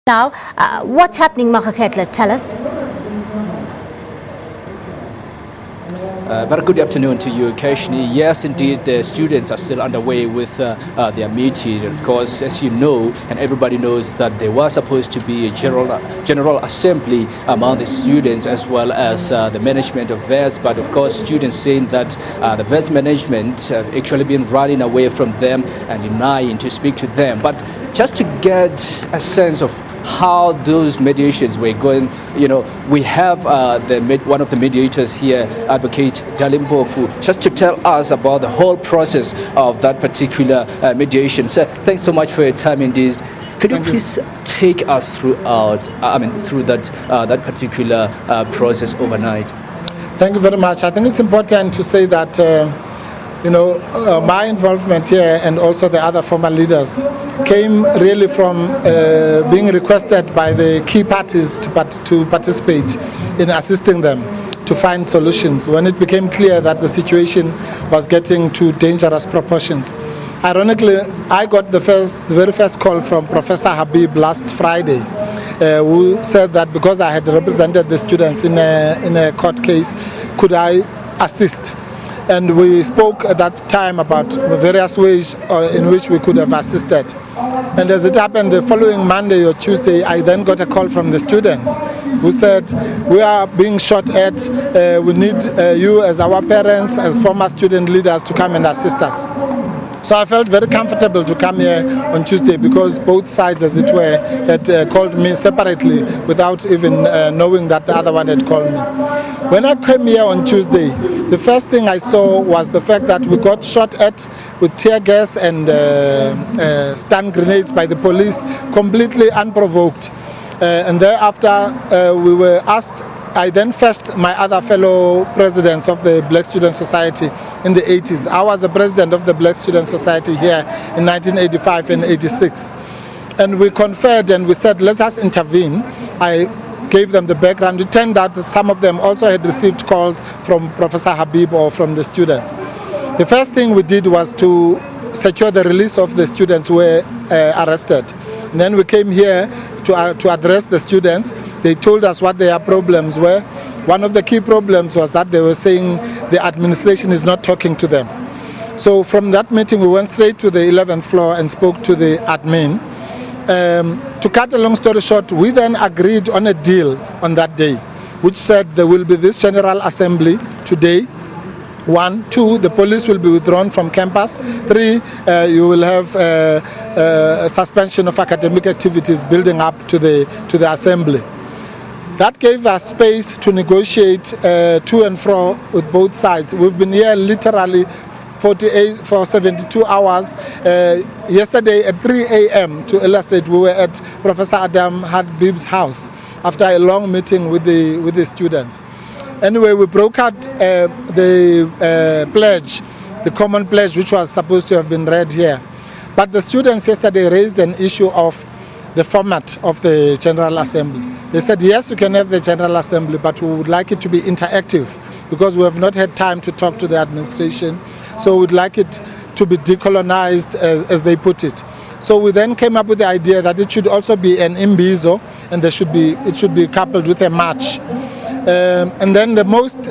Now, what's happening, Makaketla? Tell us. Very good afternoon to you, Kashni. Yes, indeed, the students are still underway with their meeting. Of course, as you know, and everybody knows that there was supposed to be a general assembly among the students as well as the management of VES. But of course, students saying that the VES management have actually been running away from them and denying to speak to them. But just to get a sense of how those mediations were going, we have one of the mediators here, Advocate Dali Mpofu, just to tell us about the whole process of that particular mediation. Sir, thanks so much for your time indeed. Could you please take us through that particular process overnight? Thank you very much. I think it's important to say that my involvement here and also the other former leaders came really from being requested by the key parties to participate in assisting them to find solutions when it became clear that the situation was getting to dangerous proportions. Ironically, I got the very first call from Professor Habib last Friday, who said that because I had represented the students in a court case, could I assist? And we spoke at that time about various ways in which we could have assisted. And as it happened, the following Monday or Tuesday, I then got a call from the students who said, we are being shot at, we need you as our parents, as former student leaders to come and assist us. So I felt very comfortable to come here on Tuesday because both sides, as it were, had called me separately without even knowing that the other one had called me. When I came here on Tuesday, the first thing I saw was the fact that we got shot at with tear gas and stun grenades by the police, completely unprovoked. And thereafter, we were asked. I then fetched my other fellow presidents of the Black Student Society in the 80s. I was the president of the Black Student Society here in 1985 and 86. And we conferred and we said, let us intervene. I gave them the background. It turned out that some of them also had received calls from Professor Habib or from the students. The first thing we did was to secure the release of the students who were arrested. And then we came here to address the students. They told us what their problems were. One of the key problems was that they were saying the administration is not talking to them. So from that meeting, we went straight to the 11th floor and spoke to the admin. To cut a long story short, we then agreed on a deal on that day, which said there will be this General Assembly today. 1, 2, the police will be withdrawn from campus. 3, you will have a suspension of academic activities building up to the assembly. That gave us space to negotiate to and fro with both sides. We've been here literally for 72 hours. Yesterday at 3 a.m. to illustrate, we were at Professor Adam Habib's house after a long meeting with the students. Anyway, we broke out the pledge, the common pledge, which was supposed to have been read here. But the students yesterday raised an issue of the format of the General Assembly. They said, yes, you can have the General Assembly, but we would like it to be interactive because we have not had time to talk to the administration. So we'd like it to be decolonized, as they put it. So we then came up with the idea that it should also be an imbizo, and it should be coupled with a march. And then the most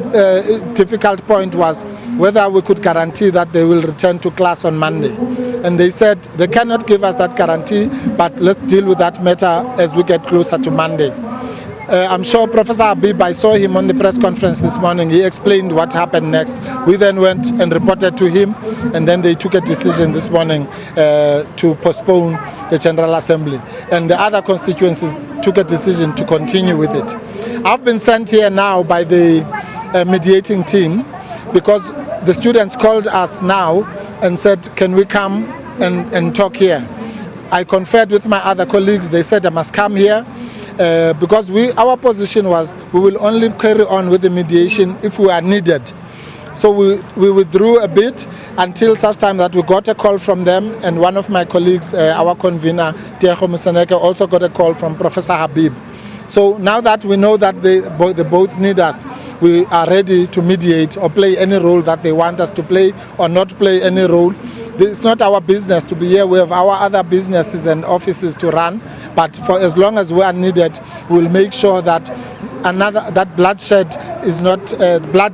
difficult point was whether we could guarantee that they will return to class on Monday. And they said they cannot give us that guarantee, but let's deal with that matter as we get closer to Monday. I'm sure Professor Habib, I saw him on the press conference this morning. He explained what happened next. We then went and reported to him, and then they took a decision this morning to postpone the General Assembly. And the other constituencies took a decision to continue with it. I've been sent here now by the mediating team because the students called us now and said, can we come and talk here? I conferred with my other colleagues. They said I must come here. Because our position was we will only carry on with the mediation if we are needed. So we withdrew a bit until such time that we got a call from them, and one of my colleagues, our convener, Tiago Musaneke, also got a call from Professor Habib. So now that we know that they both need us, we are ready to mediate or play any role that they want us to play or not play any role. It's not our business to be here. We have our other businesses and offices to run. But for as long as we are needed, we'll make sure that blood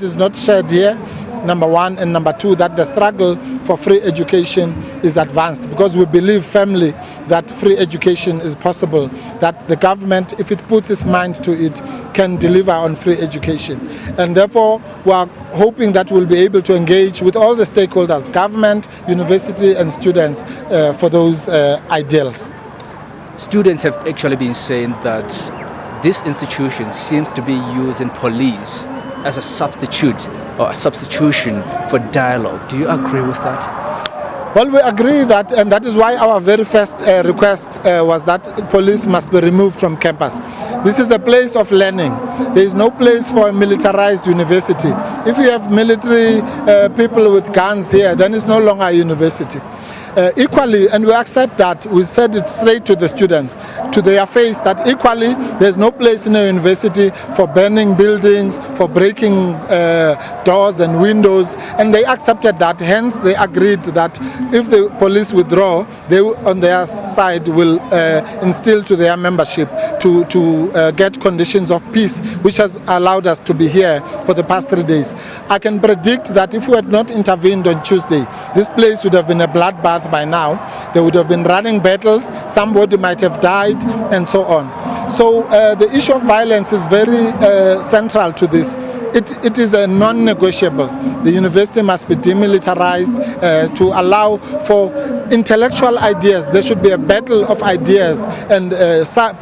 is not shed here. Number one, and number two, that the struggle for free education is advanced, because we believe firmly that free education is possible, that the government, if it puts its mind to it, can deliver on free education. And therefore, we are hoping that we'll be able to engage with all the stakeholders, government, university and students for those ideals. Students have actually been saying that this institution seems to be using police as a substitute or a substitution for dialogue. Do you agree with that? Well, we agree that, and that is why our very first request was that police must be removed from campus. This is a place of learning. There is no place for a militarized university. If you have military people with guns here, then it's no longer a university. Equally, and we accept that, we said it straight to the students, to their face, that equally there's no place in a university for burning buildings, for breaking doors and windows, and they accepted that. Hence they agreed that if the police withdraw, they on their side will instill to their membership to get conditions of peace, which has allowed us to be here for the past 3 days. I can predict that if we had not intervened on Tuesday, this place would have been a bloodbath by now. They would have been running battles, somebody might have died, and so on. So the issue of violence is very central to this. It is a non-negotiable. The university must be demilitarized to allow for intellectual ideas. There should be a battle of ideas, and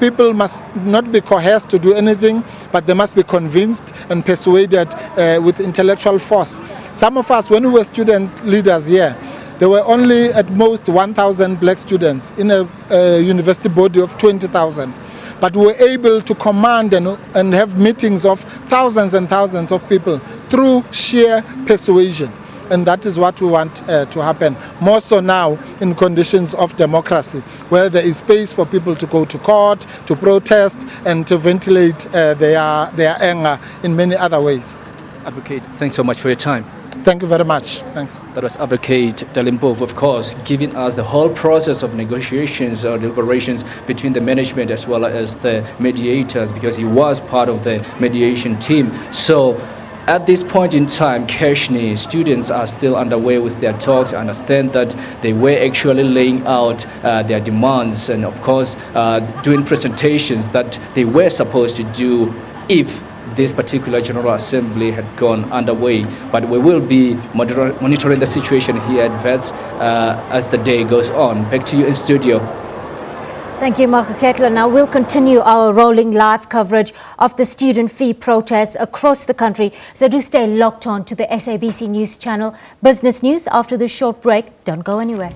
people must not be coerced to do anything, but they must be convinced and persuaded with intellectual force. Some of us, when we were student leaders here, there were only at most 1,000 black students in a university body of 20,000. But we were able to command and have meetings of thousands and thousands of people through sheer persuasion. And that is what we want to happen, more so now in conditions of democracy, where there is space for people to go to court, to protest, and to ventilate their anger in many other ways. Advocate, thanks so much for your time. Thank you very much. Thanks. That was Advocate Dali Mpofu, of course, giving us the whole process of negotiations or deliberations between the management as well as the mediators, because he was part of the mediation team. So at this point in time, Keshni, students are still underway with their talks. I understand that they were actually laying out their demands and, of course, doing presentations that they were supposed to do if this particular General Assembly had gone underway. But we will be monitoring the situation here at Wits as the day goes on. Back to you in studio. Thank you, Makaketla. Now we'll continue our rolling live coverage of the student fee protests across the country. So do stay locked on to the SABC News channel. Business news after this short break. Don't go anywhere.